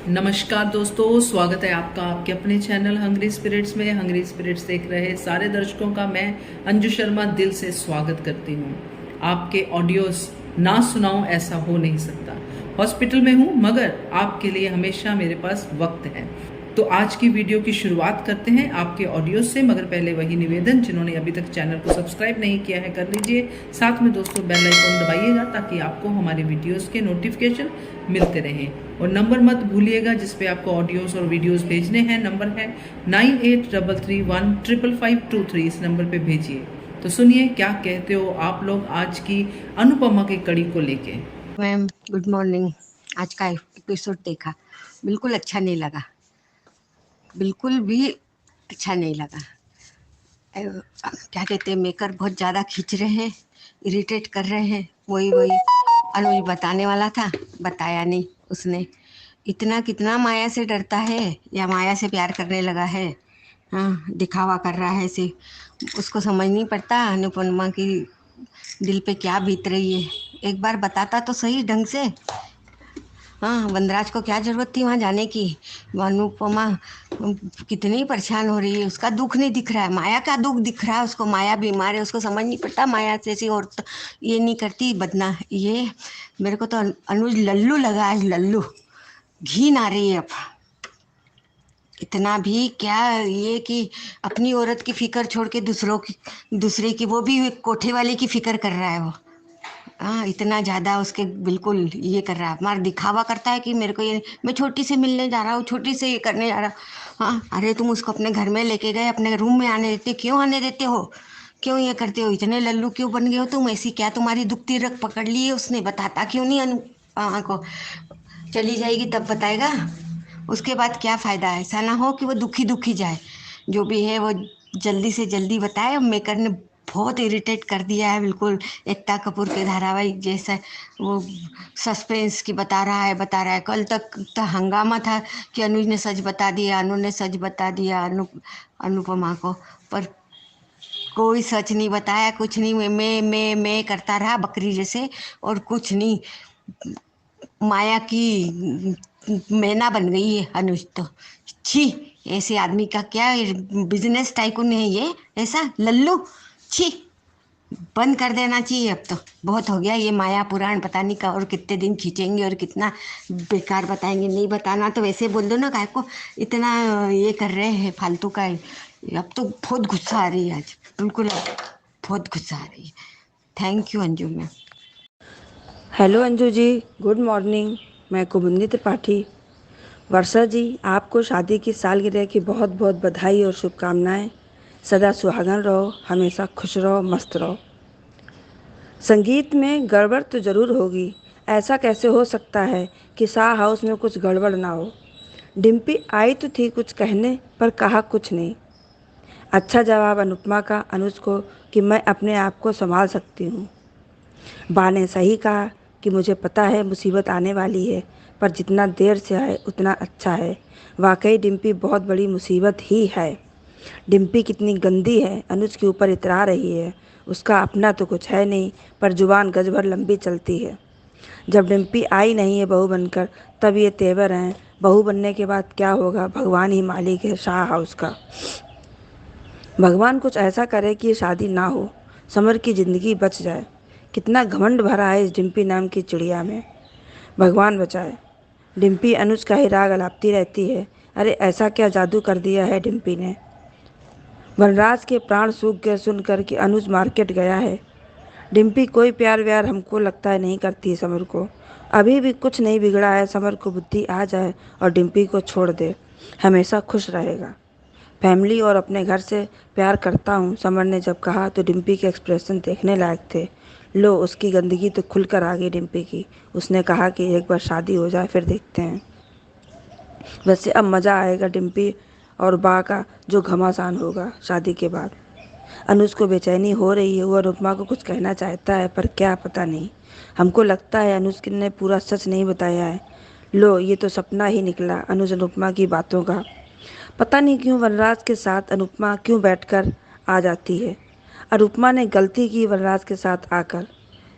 नमस्कार दोस्तों, स्वागत है आपका आपके अपने चैनल हंग्री स्पिरिट्स में। हंग्री स्पिरिट्स देख रहे सारे दर्शकों का मैं अंजू शर्मा दिल से स्वागत करती हूँ। आपके ऑडियोस ना सुनाऊं ऐसा हो नहीं सकता। हॉस्पिटल में हूँ मगर आपके लिए हमेशा मेरे पास वक्त है। तो आज की वीडियो की शुरुआत करते हैं आपके ऑडियो से, मगर पहले वही निवेदन, जिन्होंने अभी तक चैनल को सब्सक्राइब नहीं किया है कर लीजिए। साथ में दोस्तों बेल आइकन दबाइएगा ताकि आपको हमारे वीडियोस के नोटिफिकेशन मिलते रहें। और नंबर मत भूलिएगा जिस पे आपको ऑडियोस और वीडियोस भेजने हैं। नंबर है 9833155523। इस नंबर पे भेजिए। तो सुनिए क्या कहते हो आप लोग आज की अनुपमा की कड़ी को लेके। Ma'am good morning. आज का एपिसोड देखा, बिल्कुल अच्छा नहीं लगा, बिल्कुल भी अच्छा नहीं लगा। क्या कहते हैं, मेकर बहुत ज़्यादा खींच रहे हैं, इरिटेट कर रहे हैं। वही वही अनुज बताने वाला था, बताया नहीं उसने। इतना कितना माया से डरता है या माया से प्यार करने लगा है। हाँ, दिखावा कर रहा है ऐसे। उसको समझ नहीं पड़ता अनुपमा की दिल पे क्या बीत रही है। एक बार बताता तो सही ढंग से। हाँ, वनराज को क्या जरूरत थी वहां जाने की। अनुपमा कितनी परेशान हो रही है, उसका दुख नहीं दिख रहा है, माया का दुख दिख रहा है उसको। माया बीमार है, उसको समझ नहीं पड़ता। माया जैसी औरत ये नहीं करती, बदना ये। मेरे को तो अनुज लल्लू लगा है, लल्लू। घिन आ रही है अब। इतना भी क्या ये कि अपनी औरत की फिक्र छोड़ के दूसरे की, वो भी कोठे वाले की फिक्र कर रहा है वो। हाँ, इतना ज़्यादा उसके बिल्कुल ये कर रहा है, हमारा दिखावा करता है कि मेरे को ये, मैं छोटी से मिलने जा रहा हूँ, छोटी से ये करने जा रहा हूँ। हाँ, अरे तुम उसको अपने घर में लेके गए, अपने रूम में आने देते, क्यों आने देते हो? क्यों ये करते हो? इतने लल्लू क्यों बन गए हो तुम? ऐसी क्या तुम्हारी दुखती रग पकड़ ली है उसने? बताता क्यों नहीं अनुपमा को? चली जाएगी तब बताएगा, उसके बाद क्या फ़ायदा है? ऐसा ना हो कि वो दुखी दुखी जाए। जो भी है वो जल्दी से जल्दी बताए। मेकर ने बहुत इरिटेट कर दिया है, बिल्कुल एकता कपूर के धारावाहिक जैसा। वो सस्पेंस की बता रहा है। कल तक तो हंगामा था कि अनुज ने सच बता दिया, अनु ने सच बता दिया अनुपमा को। पर कोई सच नहीं बताया, कुछ नहीं। मैं करता रहा बकरी जैसे, और कुछ नहीं। माया की मैना बन गई है अनुज तो। छी, ऐसे आदमी का क्या बिजनेस टाइकून है ये, ऐसा लल्लू। छी, बंद कर देना चाहिए अब तो। बहुत हो गया ये माया पुराण, पता नहीं का और कितने दिन खींचेंगे और कितना बेकार बताएंगे। नहीं बताना तो वैसे बोल दो ना, काय को इतना ये कर रहे हैं फालतू का। अब तो बहुत गुस्सा आ रही है आज, बिल्कुल अब बहुत गुस्सा आ रही है। Thank you Anju ma'am. Hello Anju ji, good morning. मैं कुमुदनी त्रिपाठी। वर्षा जी, आपको शादी की सालगिरह की बहुत बहुत बधाई और शुभकामनाएं। सदा सुहागन रहो, हमेशा खुश रहो, मस्त रहो। संगीत में गड़बड़ तो ज़रूर होगी। ऐसा कैसे हो सकता है कि शाह हाउस में कुछ गड़बड़ ना हो। डिम्पी आई तो थी कुछ कहने, पर कहा कुछ नहीं। अच्छा जवाब अनुपमा का अनुज को कि मैं अपने आप को संभाल सकती हूँ। बा ने सही कहा कि मुझे पता है मुसीबत आने वाली है, पर जितना देर से आए उतना अच्छा है। वाकई डिम्पी बहुत बड़ी मुसीबत ही है। डिम्पी कितनी गंदी है, अनुज के ऊपर इतरा रही है। उसका अपना तो कुछ है नहीं, पर जुबान गज भर लंबी चलती है। जब डिम्पी आई नहीं है बहू बनकर, तब ये तेवर हैं। बहू बनने के बाद क्या होगा, भगवान ही मालिक है शाह हाउस का। भगवान कुछ ऐसा करे कि ये शादी ना हो, समर की ज़िंदगी बच जाए। कितना घमंड भरा है इस डिम्पी नाम की चिड़िया में, भगवान बचाए। डिम्पी अनुज का ही राग अलापती रहती है। अरे ऐसा क्या जादू कर दिया है डिम्पी ने। वनराज के प्राण सूख गए सुनकर कि अनुज मार्केट गया है। डिम्पी कोई प्यार व्यार हमको लगता है नहीं करती है समर को। अभी भी कुछ नहीं बिगड़ा है, समर को बुद्धि आ जाए और डिम्पी को छोड़ दे, हमेशा खुश रहेगा। फैमिली और अपने घर से प्यार करता हूँ, समर ने जब कहा तो डिम्पी के एक्सप्रेशन देखने लायक थे। लो, उसकी गंदगी तो खुलकर आ गई डिम्पी की। उसने कहा कि एक बार शादी हो जाए फिर देखते हैं। वैसे अब मज़ा आएगा डिम्पी और बा का, जो घमासान होगा शादी के बाद। अनुज को बेचैनी हो रही है, वो अनुपमा को कुछ कहना चाहता है पर क्या पता नहीं। हमको लगता है अनुज ने पूरा सच नहीं बताया है। लो, ये तो सपना ही निकला अनुज अनुपमा की बातों का। पता नहीं क्यों वनराज के साथ अनुपमा क्यों बैठकर आ जाती है। अनुपमा ने गलती की वनराज के साथ आकर।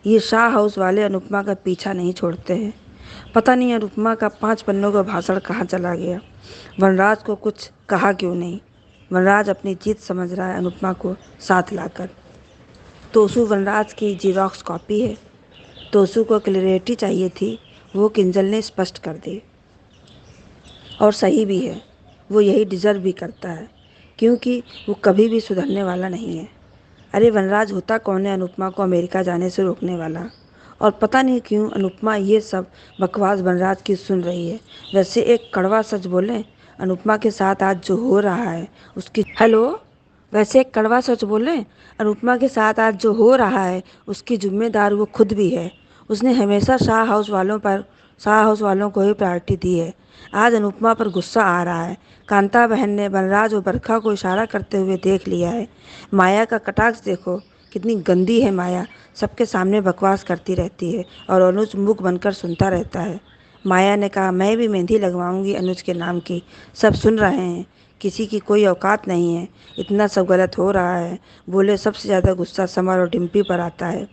ये शाह हाउस वाले अनुपमा का पीछा नहीं छोड़ते हैं। पता नहीं अनुपमा का 5 पन्नों का भाषण कहाँ चला गया। वनराज को कुछ कहा क्यों नहीं। वनराज अपनी जीत समझ रहा है अनुपमा को साथ लाकर। तोसू वनराज की जीरोक्स कॉपी है। तोसू को क्लैरिटी चाहिए थी, वो किंजल ने स्पष्ट कर दी। और सही भी है, वो यही डिज़र्व भी करता है, क्योंकि वो कभी भी सुधरने वाला नहीं है। अरे वनराज, होता कौन है अनुपमा को अमेरिका जाने से रोकने वाला। और पता नहीं क्यों अनुपमा ये सब बकवास वनराज की सुन रही है। वैसे एक कड़वा सच बोलें, अनुपमा के साथ आज जो हो रहा है उसकी हेलो वैसे एक कड़वा सच बोलें, अनुपमा के साथ आज जो हो रहा है उसकी जिम्मेदार वो खुद भी है। उसने हमेशा शाह हाउस वालों को ही प्रायोरिटी दी है। आज अनुपमा पर गुस्सा आ रहा है। कांता बहन ने वनराज और बरखा को इशारा करते हुए देख लिया है। माया का कटाक्ष देखो, कितनी गंदी है माया। सबके सामने बकवास करती रहती है और अनुज मुख बनकर सुनता रहता है। माया ने कहा, मैं भी मेहंदी लगवाऊंगी अनुज के नाम की। सब सुन रहे हैं, किसी की कोई औकात नहीं है। इतना सब गलत हो रहा है। बोले सबसे ज़्यादा गुस्सा समर और डिम्पी पर आता है।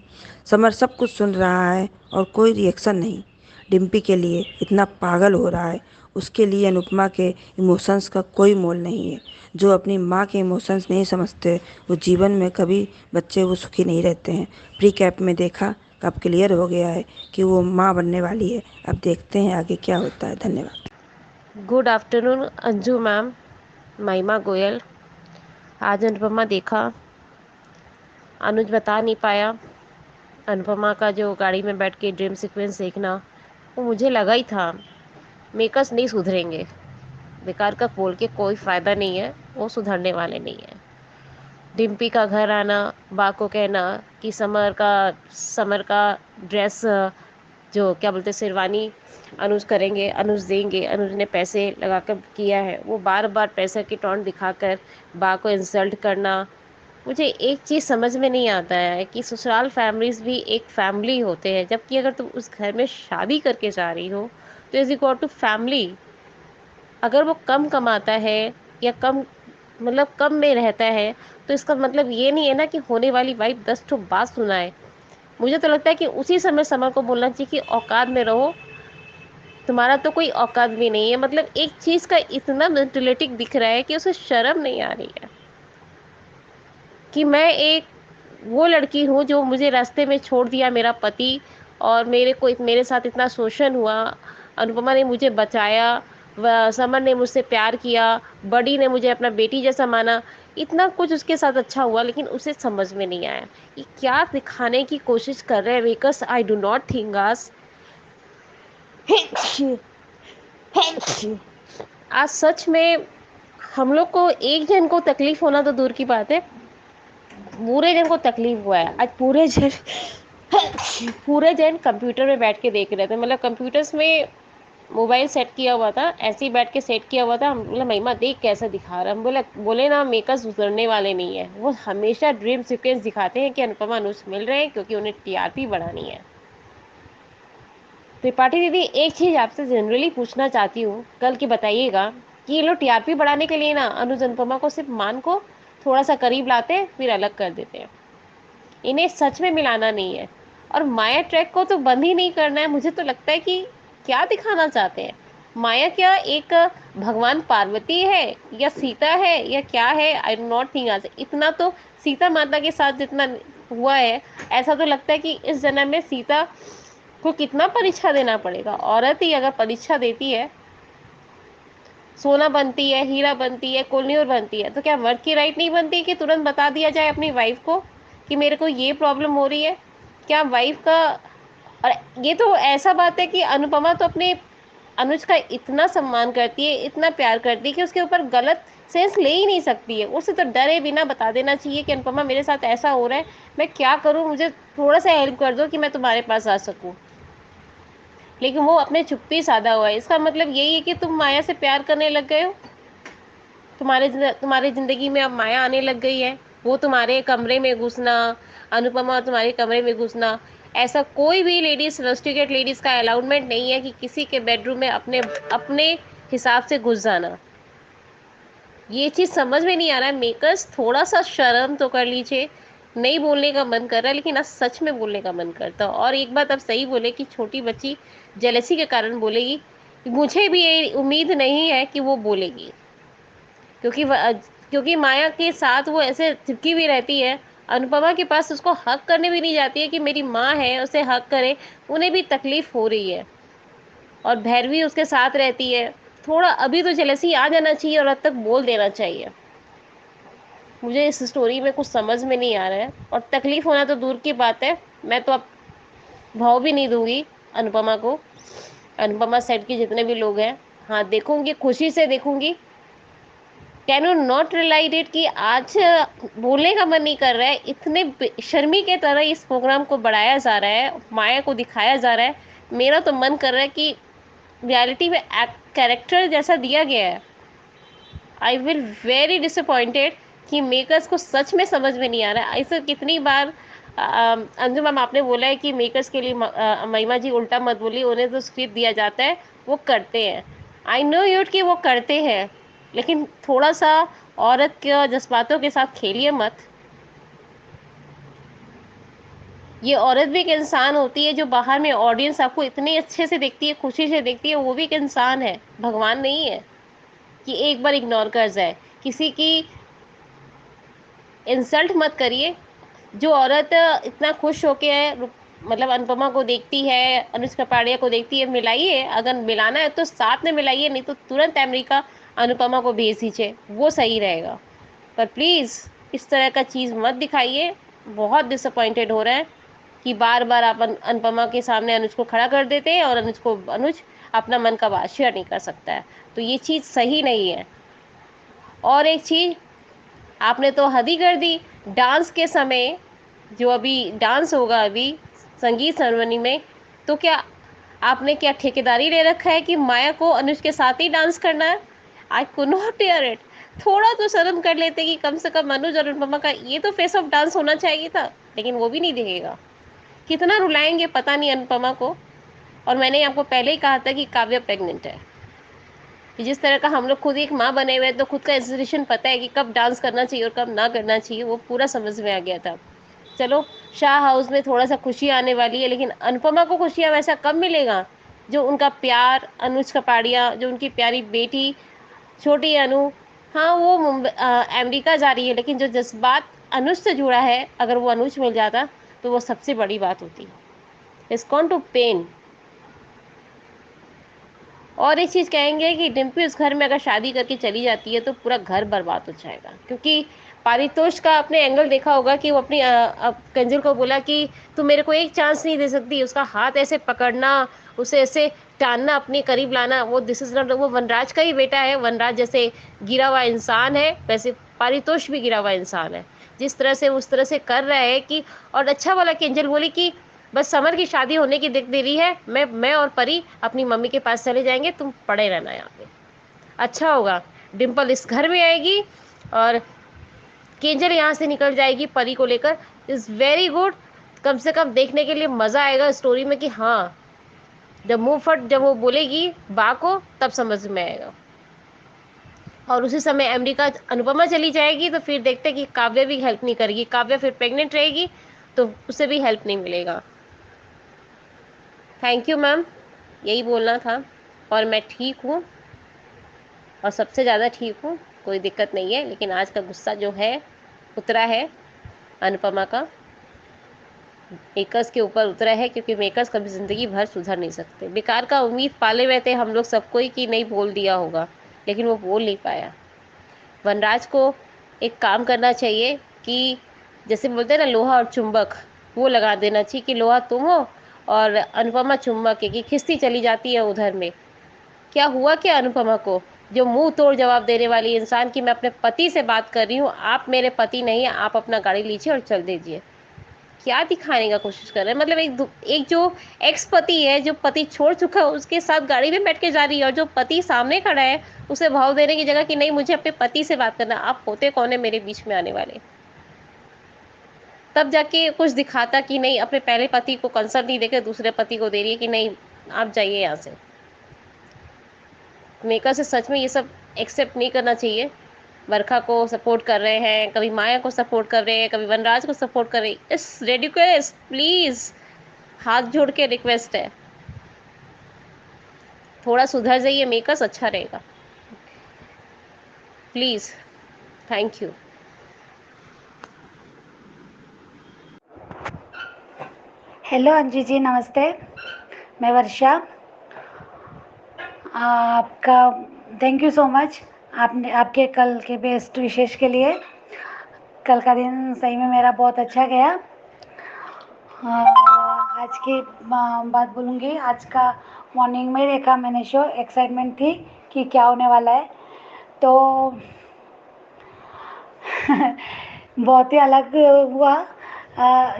समर सब कुछ सुन रहा है और कोई रिएक्शन नहीं। डिम्पी के लिए इतना पागल हो रहा है। उसके लिए अनुपमा के इमोशंस का कोई मोल नहीं है। जो अपनी माँ के इमोशंस नहीं समझते वो जीवन में कभी बच्चे वो सुखी नहीं रहते हैं। प्री कैप में देखा, अब क्लियर हो गया है कि वो माँ बनने वाली है। अब देखते हैं आगे क्या होता है। धन्यवाद। गुड आफ्टरनून अंजू मैम, महिमा गोयल। आज अनुपमा देखा, अनुज बता नहीं पाया। अनुपमा का जो गाड़ी में बैठ के ड्रीम सीक्वेंस देखना, वो मुझे लगा ही था मेकर्स नहीं सुधरेंगे। बेकार का बोल के कोई फ़ायदा नहीं है, वो सुधरने वाले नहीं है। डिम्पी का घर आना, बा को कहना कि समर का ड्रेस, जो क्या बोलते शेरवानी अनुज करेंगे, अनुज देंगे, अनुज ने पैसे लगा कर किया है, वो बार बार पैसे की टॉन्ट दिखाकर बा को इंसल्ट करना। मुझे एक चीज़ समझ में नहीं आता है कि ससुराल फैमिलीज भी एक फैमिली होते हैं, जबकि अगर तुम उस घर में शादी करके जा रही हो तो इज इक्वल टू फैमिली। अगर वो कम कमाता है या कम मतलब कम में रहता है तो इसका मतलब ये नहीं है ना कि होने वाली वाइफ 10 ठो बात सुनाए। मुझे तो लगता है कि उसी समय समर को बोलना चाहिए कि औकात में रहो, तुम्हारा तो कोई औकात भी नहीं है। मतलब एक चीज़ का इतना मेंटलिटी दिख रहा है कि उसे शर्म नहीं आ रही है कि मैं एक वो लड़की हूँ जो मुझे रास्ते में छोड़ दिया मेरा पति, और मेरे साथ इतना शोषण हुआ। अनुपमा ने मुझे बचाया, समर ने मुझसे प्यार किया, बड़ी ने मुझे अपना बेटी जैसा माना। इतना कुछ उसके साथ अच्छा हुआ, लेकिन उसे समझ में नहीं आया कि क्या दिखाने की कोशिश कर रहे हैं। Because I do not think आज सच में हम लोग को एक जन को तकलीफ होना तो दूर की बात है, पूरे जन को तकलीफ हुआ है। आज पूरे जन कंप्यूटर में बैठ के देख रहे थे। मतलब कंप्यूटर्स में मोबाइल सेट किया हुआ था, ऐसे ही बैठ के सेट किया हुआ था। हम बोला महिमा देख कैसा दिखा रहा है। हम बोले ना मेकर्स उतरने वाले नहीं है। वो हमेशा ड्रीम सीक्वेंस दिखाते हैं कि अनुपमा अनुज मिल रहे हैं क्योंकि उन्हें टीआरपी बढ़ानी है। त्रिपाठी दीदी, एक चीज़ आपसे जनरली पूछना चाहती हूँ, कल की बताइएगा कि ये लोग टीआरपी बढ़ाने के लिए ना अनुज अनुपमा को सिर्फ मान को थोड़ा सा करीब लाते हैं फिर अलग कर देते हैं। इन्हें सच में मिलाना नहीं है। और माया ट्रैक को तो बंद ही नहीं करना है। मुझे तो लगता है कि क्या दिखाना चाहते हैं। माया क्या एक भगवान पार्वती है या सीता है या क्या है, आई डू नॉट थिंक। आज इतना तो सीता माता के साथ जितना हुआ है, ऐसा तो लगता है कि इस जन्म में सीता को कितना परीक्षा देना पड़ेगा। औरत ही अगर परीक्षा देती है, सोना बनती है, हीरा बनती है, कोल्यूर बनती है, तो क्या मर्द की राइट नहीं बनती कि तुरंत बता दिया जाए अपनी वाइफ को कि मेरे को ये प्रॉब्लम हो रही है। क्या वाइफ का, और ये तो ऐसा बात है कि अनुपमा तो अपने अनुज का इतना सम्मान करती है, इतना प्यार करती है कि उसके ऊपर गलत सेंस ले ही नहीं सकती है। उसे तो डरे बिना बता देना चाहिए कि अनुपमा मेरे साथ ऐसा हो रहा है, मैं क्या करूँ, मुझे थोड़ा सा हेल्प कर दो कि मैं तुम्हारे पास आ सकूँ। लेकिन वो अपने चुप्पी साधा हुआ है। इसका मतलब यही है कि तुम माया से प्यार करने लग गए हो, तुम्हारे ज़िंदगी में अब माया आने लग गई है। वो तुम्हारे कमरे में घुसना, अनुपमा तुम्हारे कमरे में घुसना, ऐसा कोई भी लेडीज़, रस्टिकेट लेडीज़ का अलाउडमेंट नहीं है कि किसी के बेडरूम में अपने अपने हिसाब से घुस जाना। ये चीज़ समझ में नहीं आ रहा है। मेकर्स थोड़ा सा शर्म तो कर लीजिए। नहीं बोलने का मन कर रहा है, लेकिन आज सच में बोलने का मन करता। और एक बात अब सही बोले कि छोटी बच्ची जेलसी के कारण बोलेगी। मुझे भी ये उम्मीद नहीं है कि वो बोलेगी, क्योंकि क्योंकि माया के साथ वो ऐसे चिपकी भी रहती है। अनुपमा के पास उसको हक करने भी नहीं जाती है कि मेरी माँ है, उसे हक करे। उन्हें भी तकलीफ हो रही है और भैरवी उसके साथ रहती है। थोड़ा अभी तो जेलसी आ जाना चाहिए और अब तक बोल देना चाहिए। मुझे इस स्टोरी में कुछ समझ में नहीं आ रहा है, और तकलीफ होना तो दूर की बात है, मैं तो अब भाव भी नहीं दूंगी अनुपमा को। अनुपमा सेट के जितने भी लोग हैं, हाँ देखूंगी, खुशी से देखूंगी। Can you not Relight it कि आज बोलने का मन नहीं कर रहा है, इतने शर्मी के तरह इस प्रोग्राम को बढ़ाया जा रहा है, माया को दिखाया जा रहा है। मेरा तो मन कर रहा है कि रियलिटी में कैरेक्टर जैसा दिया गया है। आई विल वेरी डिसअपॉइंटेड कि मेकर्स को सच में समझ में नहीं आ रहा है। ऐसे कितनी बार अंजू मैम आपने बोला है कि मेकर्स के लिए महिमा जी उल्टा मत बोलिए, उन्हें तो स्क्रिप्ट दिया जाता है, वो करते हैं। आई नो यूट कि वो करते हैं, लेकिन थोड़ा सा औरत के जज्बातों के साथ खेलिए मत। ये औरत भी एक इंसान होती है, जो बाहर में ऑडियंस आपको इतने अच्छे से देखती है, खुशी से देखती है, वो भी एक इंसान है, भगवान नहीं है कि एक बार इग्नोर कर जाए। किसी की इंसल्ट मत करिए। जो औरत इतना खुश होके मतलब अनुपमा को देखती है, अनुज कपाड़िया को देखती है, मिलाइए। अगर मिलाना है तो साथ में मिलाइए, नहीं तो तुरंत अमेरिका अनुपमा को भेज दीजिए, वो सही रहेगा। पर प्लीज़ इस तरह का चीज़ मत दिखाइए। बहुत डिसअपॉइंटेड हो रहा है कि बार बार आप अनुपमा के सामने अनुज को खड़ा कर देते हैं और अनुज अपना मन का बात शेयर नहीं कर सकता है, तो ये चीज़ सही नहीं है। और एक चीज़, आपने तो हद ही कर दी। डांस के समय, जो अभी डांस होगा अभी संगीत सेरेमनी में, तो क्या आपने क्या ठेकेदारी ले रखा है कि माया को अनुज के साथ ही डांस करना है? I could not here it. थोड़ा तो शर्म कर लेते कि कम से कम अनुज और अनुपमा का ये तो फेस ऑफ डांस होना चाहिए था, लेकिन वो भी नहीं दिखेगा। कितना रुलाएंगे पता नहीं अनुपमा को। और मैंने आपको पहले ही कहा था कि काव्या प्रेग्नेंट है। जिस तरह का हम लोग खुद एक माँ बने हुए हैं, तो खुद का इंस्टीट्यूशन पता है कि कब डांस करना चाहिए और कब ना करना चाहिए, वो पूरा समझ में आ गया था। चलो, शाह हाउस में थोड़ा सा खुशी आने वाली है, लेकिन अनुपमा को खुशियाँ वैसा कब मिलेगा? जो उनका प्यार, अनुज कपाड़िया, जो उनकी प्यारी बेटी छोटी अनु, हाँ वो अमेरिका जा रही है, लेकिन जो जज्बात अनुज से जुड़ा है, अगर वो अनुज मिल जाता तो वो सबसे बड़ी बात होती। It's gone to pain. और एक चीज़ कहेंगे कि डिम्पी उस घर में अगर शादी करके चली जाती है तो पूरा घर बर्बाद हो जाएगा, क्योंकि पारितोष का आपने एंगल देखा होगा कि वो अपनी कंजल को बोला कि तू मेरे को एक चांस नहीं दे सकती। उसका हाथ ऐसे पकड़ना, उसे ऐसे टानना, अपने करीब लाना, वो दिस इज नॉट, वो वनराज का ही बेटा है। वनराज जैसे गिरा हुआ इंसान है, वैसे पारितोष भी गिरा हुआ इंसान है। जिस तरह से उस तरह से कर रहा है कि, और अच्छा वाला कंजल बोली कि बस समर की शादी होने की देरी है, मैं और परी अपनी मम्मी के पास चले जाएंगे, तुम पड़े रहना यहाँ पे। अच्छा होगा, डिम्पल इस घर में आएगी और केंजल यहाँ से निकल जाएगी परी को लेकर। Is very good. कम से कम देखने के लिए मज़ा आएगा स्टोरी में कि हाँ, जब मुंह फट जब वो बोलेगी बा को, तब समझ में आएगा। और उसी समय अमेरिका अनुपमा चली जाएगी तो फिर देखते कि काव्या भी हेल्प नहीं करेगी। काव्या फिर प्रेग्नेंट रहेगी तो उसे भी हेल्प नहीं मिलेगा। थैंक यू मैम, यही बोलना था। और मैं ठीक हूँ, और सबसे ज़्यादा ठीक हूँ, कोई दिक्कत नहीं है। लेकिन आज का गुस्सा जो है उतरा है अनुपमा का, मेकर्स के ऊपर उतरा है, क्योंकि मेकर्स कभी ज़िंदगी भर सुधर नहीं सकते। बेकार का उम्मीद पाले हुए थे हम लोग सबको ही कि नहीं बोल दिया होगा, लेकिन वो बोल नहीं पाया। वनराज को एक काम करना चाहिए कि जैसे बोलते हैं ना लोहा और चुंबक, वो लगा देना चाहिए कि लोहा तुम हो और अनुपमा चुंबक है, कि खिसती चली जाती है उधर में। क्या हुआ क्या अनुपमा को, जो मुंह तोड़ जवाब देने वाली इंसान की मैं अपने पति से बात कर रही हूँ, आप मेरे पति नहीं है, आप अपना गाड़ी लीजिए और चल दीजिए। क्या दिखाने का कोशिश कर रहे हैं? मतलब एक जो एक्स पति है, जो पति छोड़ चुका है, उसके साथ गाड़ी में बैठ के जा रही है, और जो पति सामने खड़ा है उसे भाव देने की जगह कि नहीं मुझे अपने पति से बात करना। आप होते कौन है मेरे बीच में आने वाले? तब जाके कुछ दिखाता कि नहीं, अपने पहले पति को कंसर्न नहीं देकर दूसरे पति को दे रही है कि नहीं आप जाइए यहाँ से। मेकर से सच में ये सब एक्सेप्ट नहीं करना चाहिए। वर्षा को सपोर्ट कर रहे हैं, कभी माया को सपोर्ट कर रहे हैं, कभी वनराज को सपोर्ट कर रहे हैं। इट्स रेडिकुलस, प्लीज़ हाथ जोड़ के रिक्वेस्ट है। थोड़ा सुधर जाइए मेकर्स, अच्छा रहेगा please. Thank you. Hello Anju ji, नमस्ते। मैं वर्षा। आपका थैंक यू सो मच, आपने आपके कल के बेस्ट विशेष के लिए। कल का दिन सही में मेरा बहुत अच्छा गया। आज की बात बोलूँगी। आज का मॉर्निंग में देखा मैंने शो, एक्साइटमेंट थी कि क्या होने वाला है। तो बहुत ही अलग हुआ।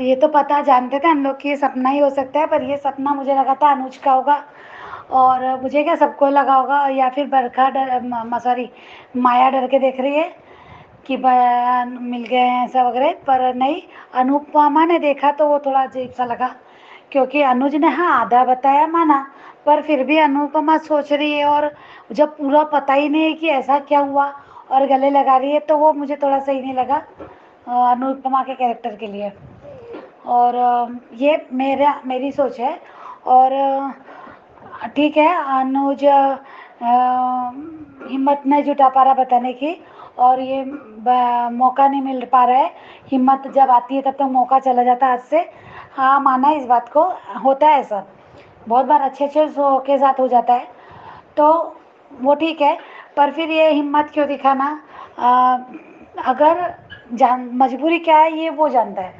ये तो पता जानते थे हम लोग कि ये सपना ही हो सकता है, पर ये सपना मुझे लगा था अनुज का होगा। और मुझे क्या, सबको लगा होगा, या फिर बरखा डर सॉरी माया डर के देख रही है कि बयान मिल गए हैं ऐसा वगैरह, पर नहीं। अनुपमा ने देखा तो वो थोड़ा अजीब सा लगा, क्योंकि अनुज ने हाँ आधा बताया माना, पर फिर भी अनुपमा सोच रही है और जब पूरा पता ही नहीं है कि ऐसा क्या हुआ और गले लगा रही है, तो वो मुझे थोड़ा सही नहीं लगा अनुपमा के कैरेक्टर के लिए। और ये मेरी सोच है। और ठीक है, अनुज हिम्मत नहीं जुटा पा रहा बताने की, और ये मौका नहीं मिल पा रहा है। हिम्मत जब आती है तब तो मौका चला जाता है हाथ से। हाँ, माना इस बात को, होता है ऐसा बहुत बार, अच्छे अच्छे शो के साथ हो जाता है, तो वो ठीक है। पर फिर ये हिम्मत क्यों दिखाना? अगर जान मजबूरी क्या है ये वो जानता है,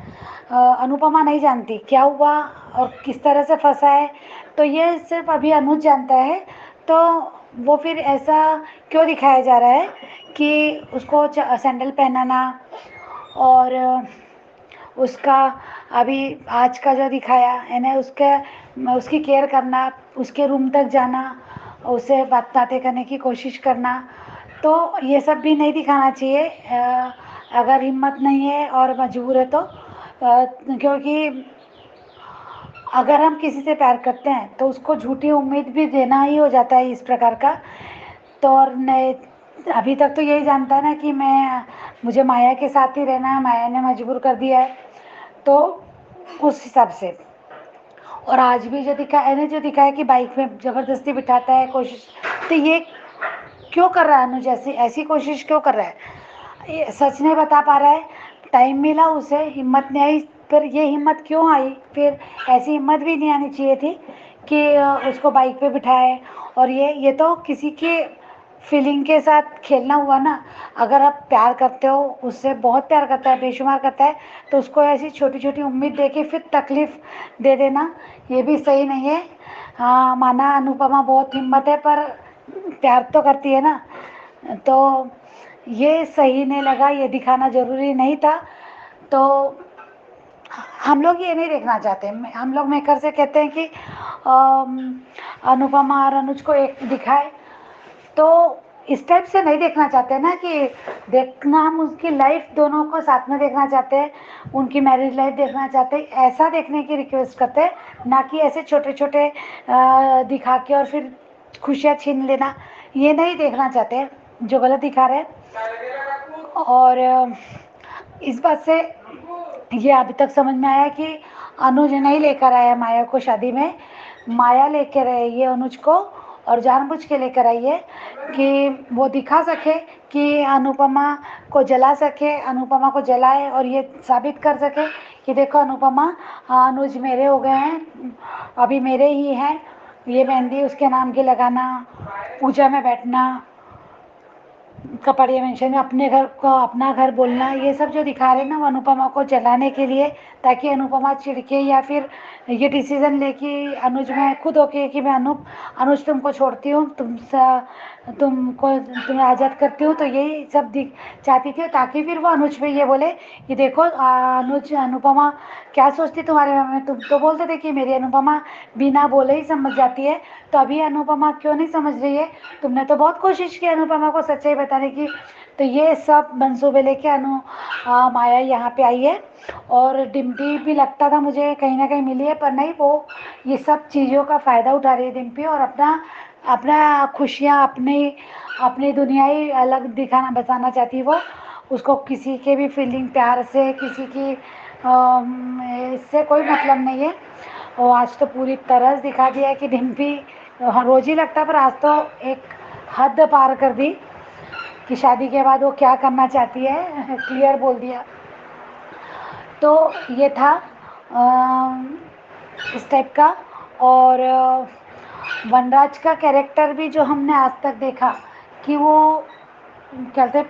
अनुपमा नहीं जानती क्या हुआ और किस तरह से फंसा है, तो ये सिर्फ अभी अनुज जानता है। तो वो फिर ऐसा क्यों दिखाया जा रहा है कि उसको सैंडल पहनाना और उसका अभी आज का जो दिखाया है ना, उसकी केयर करना, उसके रूम तक जाना, उससे बातें करने की कोशिश करना, तो ये सब भी नहीं दिखाना चाहिए। अगर हिम्मत नहीं है और मजबूर है तो क्योंकि अगर हम किसी से प्यार करते हैं तो उसको झूठी उम्मीद भी देना ही हो जाता है इस प्रकार का। तो और नहीं, अभी तक तो यही जानता है ना कि मुझे माया के साथ ही रहना है, माया ने मजबूर कर दिया है, तो उस हिसाब से। और आज भी जो दिखा है कि बाइक में ज़बरदस्ती बिठाता है कोशिश, तो ये क्यों कर रहा है अनुज? ऐसी कोशिश क्यों कर रहा है? ये सच नहीं बता पा रहा है। टाइम मिला उसे, हिम्मत नहीं आई, पर ये हिम्मत क्यों आई फिर? ऐसी हिम्मत भी नहीं आनी चाहिए थी कि उसको बाइक पे बिठाए। और ये तो किसी के फीलिंग के साथ खेलना हुआ ना। अगर आप प्यार करते हो उससे, बहुत प्यार करता है, बेशुमार करता है, तो उसको ऐसी छोटी छोटी उम्मीद दे के फिर तकलीफ़ दे देना, ये भी सही नहीं है। हाँ, माना अनुपमा बहुत हिम्मत है, पर प्यार तो करती है ना, तो ये सही नहीं लगा, ये दिखाना ज़रूरी नहीं था। तो हम लोग ये नहीं देखना चाहते। हम लोग मेकर से कहते हैं कि अनुपमा और अनुज को एक दिखाए, तो इस टाइप से नहीं देखना चाहते ना, कि देखना हम उसकी लाइफ दोनों को साथ में देखना चाहते हैं, उनकी मैरिज लाइफ देखना चाहते हैं, ऐसा देखने की रिक्वेस्ट करते हैं, ना कि ऐसे छोटे छोटे दिखा के और फिर खुशियाँ छीन लेना, ये नहीं देखना चाहते, जो गलत दिखा रहे हैं। और इस बात से ये अभी तक समझ में आया कि अनुज नहीं लेकर आया माया को शादी में, माया लेकर आई है अनुज को, और जानबूझ के लेकर आई है कि वो दिखा सके, कि अनुपमा को जला सके, अनुपमा को जलाए और ये साबित कर सके कि देखो अनुपमा, अनुज मेरे हो गए हैं, अभी मेरे ही हैं। ये मेहंदी उसके नाम की लगाना, पूजा में बैठना, कपड़िया मेंशन में अपने घर को अपना घर बोलना, ये सब जो दिखा रहे हैं ना, वो अनुपमा को जलाने के लिए, ताकि अनुपमा चिढ़के या फिर ये डिसीज़न ले कि अनुज में खुद होके कि मैं अनुज तुमको छोड़ती हूँ, तुम्हें आज़ाद करती हूँ, तो यही सब चाहती थी, ताकि फिर वो अनुज पे ये बोले कि देखो अनुज, अनुपमा क्या सोचती तुम्हारे बारे में, तुम तो बोलते थे कि मेरी अनुपमा बिना बोले ही समझ जाती है, तो अभी अनुपमा क्यों नहीं समझ रही है? तुमने तो बहुत कोशिश की अनुपमा को सच्चाई बताने की। तो ये सब मंसूबे लेके माया यहाँ पे आई है। और डिम्पी भी लगता था मुझे कहीं ना कहीं मिली है, पर नहीं, वो ये सब चीज़ों का फ़ायदा उठा रही है डिम्पी, और अपना अपना खुशियाँ, अपनी दुनिया ही अलग दिखाना बताना चाहती है वो। उसको किसी के भी फीलिंग, प्यार से किसी की इससे कोई मतलब नहीं है। और आज तो पूरी तरह से दिखा दिया है कि डिम्पी हाँ, रोज़ ही लगता है, पर आज तो एक हद पार कर दी कि शादी के बाद वो क्या करना चाहती है, क्लियर बोल दिया। तो ये था इस टाइप का। और वनराज का कैरेक्टर भी जो हमने आज तक देखा कि वो कहते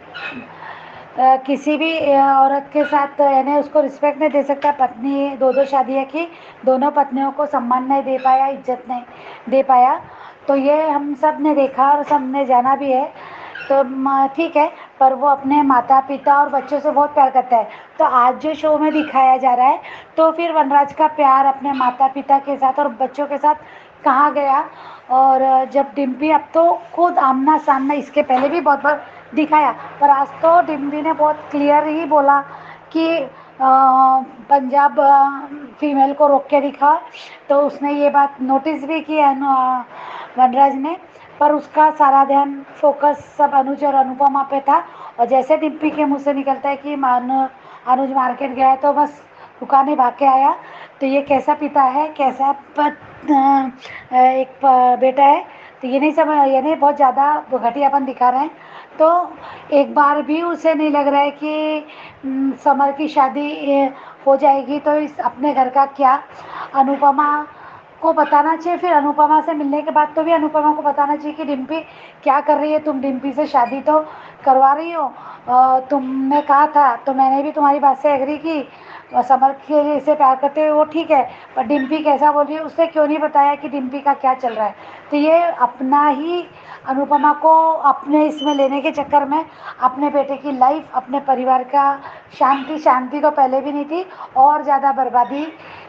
किसी भी औरत के साथ यानी उसको रिस्पेक्ट नहीं दे सकता। पत्नी दो दो शादियाँ की, दोनों पत्नियों को सम्मान नहीं दे पाया, इज्जत नहीं दे पाया। तो ये हम सब ने देखा और सब ने जाना भी है। तो ठीक है, पर वो अपने माता पिता और बच्चों से बहुत प्यार करता है। तो आज जो शो में दिखाया जा रहा है, तो फिर वनराज का प्यार अपने माता पिता के साथ और बच्चों के साथ कहाँ गया। और जब डिम्पी, अब तो खुद आमना सामना, इसके पहले भी बहुत बार दिखाया, पर आज तो डिम्पी ने बहुत क्लियर ही बोला कि पंजाब फीमेल को रोक के दिखा। तो उसने ये बात नोटिस भी की वनराज ने, पर उसका सारा ध्यान फोकस सब अनुज और अनुपमा पे था। और जैसे डिम्पी के मुंह से निकलता है कि अनुज मार्केट गया है, तो बस दुकानें भाग के आया। तो ये कैसा पिता है, कैसा एक बेटा है, तो ये नहीं समझ, ये नहीं, बहुत ज़्यादा घटियापन दिखा रहे हैं। तो एक बार भी उसे नहीं लग रहा है कि समर की शादी हो जाएगी तो इस अपने घर का क्या अनुपमा को बताना चाहिए। फिर अनुपमा से मिलने के बाद तो भी अनुपमा को बताना चाहिए कि डिम्पी क्या कर रही है, तुम डिम्पी से शादी तो करवा रही हो, तुमने कहा था, तो मैंने भी तुम्हारी बात से एग्री की, समर के से प्यार करते हुए वो ठीक है, पर डिम्पी कैसा बोल रही है उसे क्यों नहीं बताया कि डिम्पी का क्या चल रहा है। तो ये अपना ही अनुपमा को अपने इसमें लेने के चक्कर में अपने बेटे की लाइफ, अपने परिवार का शांति तो पहले भी नहीं थी, और ज़्यादा बर्बादी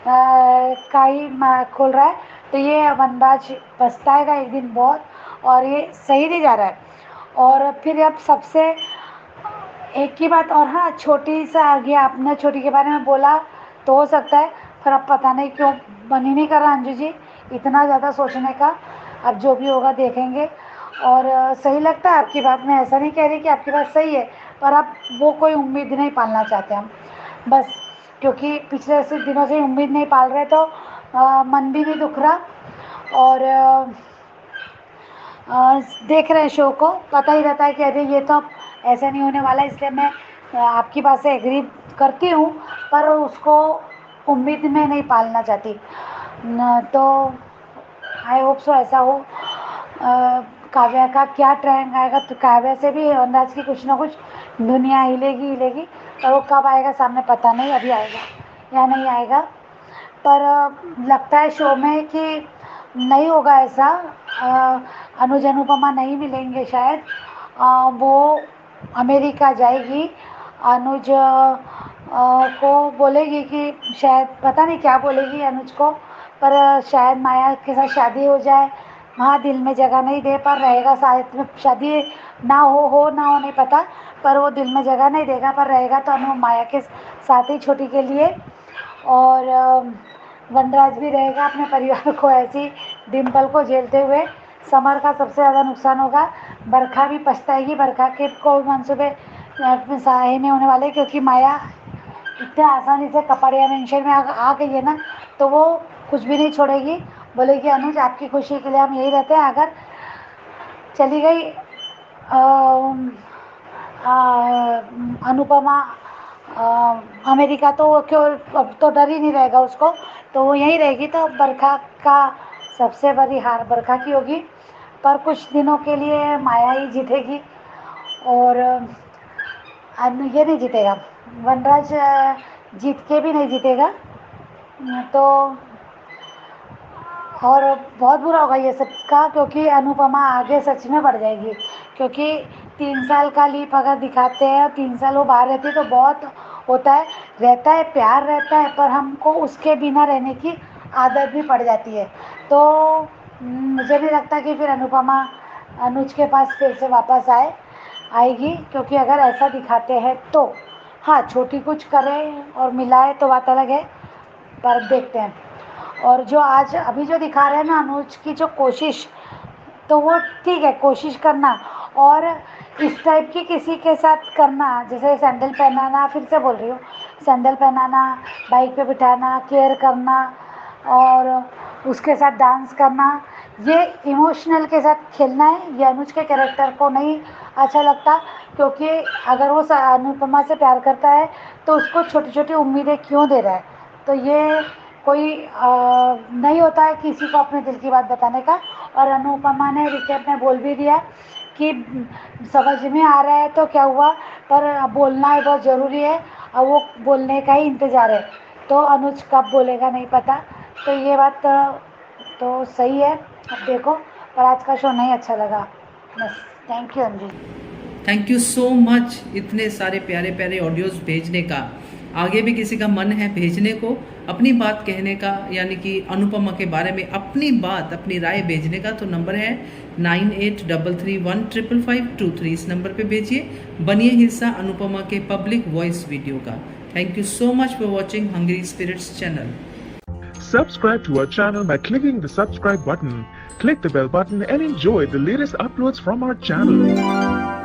का ही खोल रहा है। तो ये वनराज पछताएगा एक दिन बहुत, और ये सही नहीं जा रहा है। और फिर अब सबसे एक ही बात, और हाँ, छोटी सा आ गया, आपने छोटी के बारे में बोला तो हो सकता है, पर अब पता नहीं क्यों मन ही नहीं कर रहा अंजू जी इतना ज़्यादा सोचने का। अब जो भी होगा देखेंगे। और सही लगता है आपकी बात, मैं ऐसा नहीं कह रही कि आपकी बात सही है, पर अब वो कोई उम्मीद नहीं पालना चाहते हम बस, क्योंकि पिछले से दिनों से उम्मीद नहीं पाल रहे, तो मन भी नहीं दुख रहा। और देख रहे हैं शो को, पता ही रहता है कि अरे ये तो ऐसा नहीं होने वाला, इसलिए मैं आपकी बात से एग्री करती हूँ, पर उसको उम्मीद में नहीं पालना चाहती तो आई होप सो ऐसा हो। काव्या का क्या ट्रेंड आएगा, तो काव्या से भी अंदाज की कुछ ना कुछ दुनिया हिलेगी, पर वो कब आएगा सामने पता नहीं, अभी आएगा या नहीं आएगा। पर लगता है शो में कि नहीं होगा ऐसा, अनुज अनुपमा नहीं मिलेंगे शायद। वो अमेरिका जाएगी, अनुज को बोलेगी कि शायद, पता नहीं क्या बोलेगी अनुज को, पर शायद माया के साथ शादी हो जाए। हाँ, दिल में जगह नहीं दे पर रहेगा, शायद में शादी ना हो ना हो नहीं पता, पर वो दिल में जगह नहीं देगा, पर रहेगा तो अनु माया के साथ ही छोटी के लिए। और वनराज भी रहेगा अपने परिवार को ऐसी डिम्पल को झेलते हुए। समर का सबसे ज़्यादा नुकसान होगा, बरखा भी पछताएगी, बरखा के को मंसूबे सही नहीं होने वाले, क्योंकि माया इतने आसानी से कपड़िया मेंशन में आ गई है ना, तो वो कुछ भी नहीं छोड़ेगी, बोलेगी अनुज आपकी खुशी के लिए हम यही रहते हैं, अगर चली गई अनुपमा अमेरिका, तो वो क्यों, अब तो डर ही नहीं रहेगा उसको, तो वो यहीं रहेगी। तो बरखा का सबसे बड़ी हार बरखा की होगी, पर कुछ दिनों के लिए माया ही जीतेगी, और ये नहीं जीतेगा वनराज, जीत के भी नहीं जीतेगा। तो और बहुत बुरा होगा ये सबका, क्योंकि अनुपमा आगे सच में बढ़ जाएगी, क्योंकि 3 साल का लीप अगर दिखाते हैं और 3 साल वो बाहर रहती है तो बहुत होता है, रहता है प्यार रहता है, पर हमको उसके बिना रहने की आदत भी पड़ जाती है। तो मुझे नहीं लगता कि फिर अनुपमा अनुज के पास फिर से वापस आएगी, क्योंकि अगर ऐसा दिखाते हैं तो हाँ, छोटी कुछ करे और मिलाए तो बात अलग है, पर देखते हैं। और जो आज अभी जो दिखा रहे हैं ना अनुज की जो कोशिश, तो वो ठीक है, कोशिश करना, और इस टाइप की किसी के साथ करना, जैसे सैंडल पहनाना, फिर से बोल रही हूँ, सैंडल पहनाना, बाइक पे बिठाना, केयर करना, और उसके साथ डांस करना, ये इमोशनल के साथ खेलना है, ये अनुज के कैरेक्टर को नहीं अच्छा लगता, क्योंकि अगर वो अनुपमा से प्यार करता है तो उसको छोटी छोटी उम्मीदें क्यों दे रहा है। तो ये कोई नहीं होता है किसी को अपने दिल की बात बताने का। और अनुपमा ने रिकेप में बोल भी दिया कि समझ में आ रहा है तो क्या हुआ, पर बोलना है बहुत ज़रूरी है और वो बोलने का ही इंतज़ार है। तो अनुज कब बोलेगा नहीं पता। तो ये बात तो सही है, अब देखो। पर आज का शो नहीं अच्छा लगा बस। Thank you Anju. Thank you so much इतने सारे प्यारे प्यारे ऑडियोज भेजने का। आगे भी किसी का मन है भेजने को, अपनी बात कहने का, यानी कि अनुपमा के बारे में अपनी बात, अपनी राय भेजने का, तो नंबर है 9833155523। इस नंबर पे भेजिए, बनिए हिस्सा अनुपमा के पब्लिक वॉइस वीडियो का। Thank you so much for watching hungry spirits channel. Subscribe to our channel by clicking the subscribe button. Click the bell button and enjoy the latest uploads from our channel.